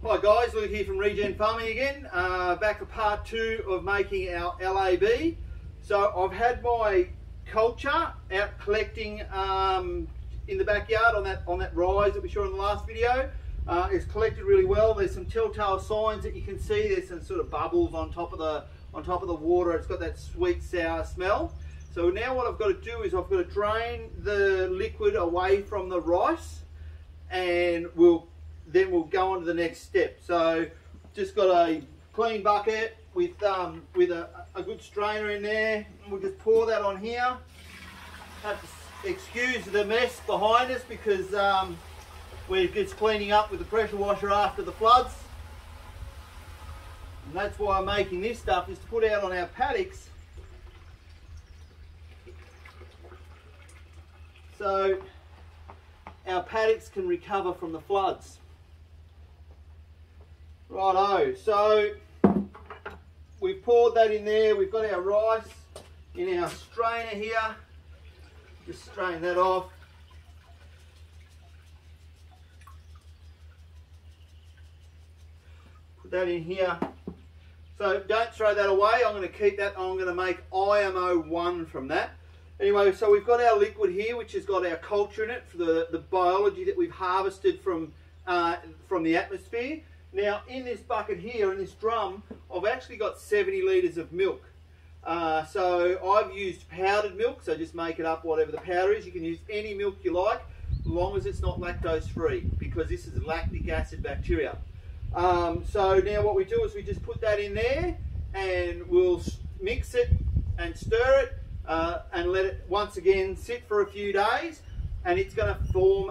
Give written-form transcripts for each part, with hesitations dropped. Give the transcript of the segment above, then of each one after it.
Hi guys, Luke here from Regen Farming again, back for part 2 of making our LAB. So I've had my culture out collecting in the backyard on that rise that we saw in the last video. It's collected really well. There's some telltale signs that you can see. There's some sort of bubbles on top of the water. It's got that sweet sour smell. So now what I've got to do is I've got to drain the liquid away from the rice, and then we'll go on to the next step. So just got a clean bucket with a good strainer in there, and we'll just pour that on here. Have to excuse the mess behind us because we're just cleaning up with the pressure washer after the floods, and that's why I'm making this stuff, is to put out on our paddocks so our paddocks can recover from the floods. Righto, so we've poured that in there. We've got our rice in our strainer here. Just strain that off. Put that in here. So don't throw that away. I'm going to keep that. I'm going to make IMO 1 from that. Anyway, so we've got our liquid here, which has got our culture in it for the biology that we've harvested from the atmosphere. Now, in this bucket here, in this drum, I've actually got 70 litres of milk. So I've used powdered milk, so just make it up whatever the powder is. You can use any milk you like, as long as it's not lactose free, because this is lactic acid bacteria. So now what we do is we just put that in there, and we'll mix it and stir it, and let it once again sit for a few days, and it's going to form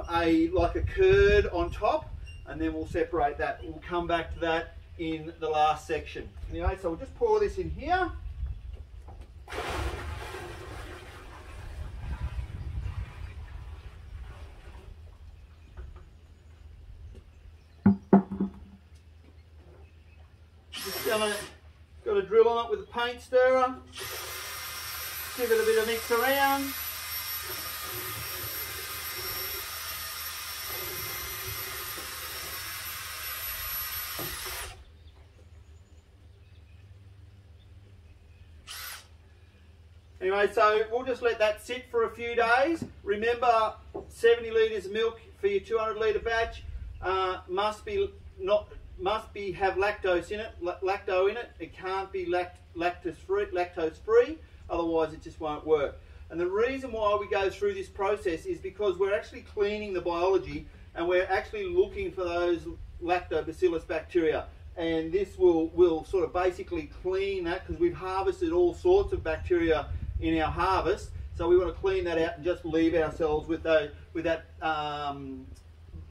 like a curd on top. And then we'll separate that. We'll come back to that in the last section. Anyway, so we'll just pour this in here. Just got to drill on it with a paint stirrer. Give it a bit of mix around. Anyway, so we'll just let that sit for a few days. Remember, 70 litres of milk for your 200 litre batch must have lactose in it. It can't be lactose free, otherwise it just won't work. And the reason why we go through this process is because we're actually cleaning the biology, and we're actually looking for those lactobacillus bacteria. And this will sort of basically clean that, because we've harvested all sorts of bacteria in our harvest, so we want to clean that out and just leave ourselves with that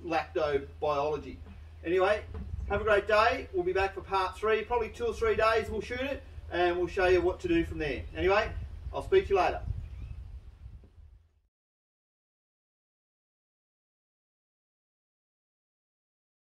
lactobiology. Anyway, have a great day. We'll be back for part 3, probably 2 or 3 days we'll shoot it, and we'll show you what to do from there. Anyway, I'll speak to you later.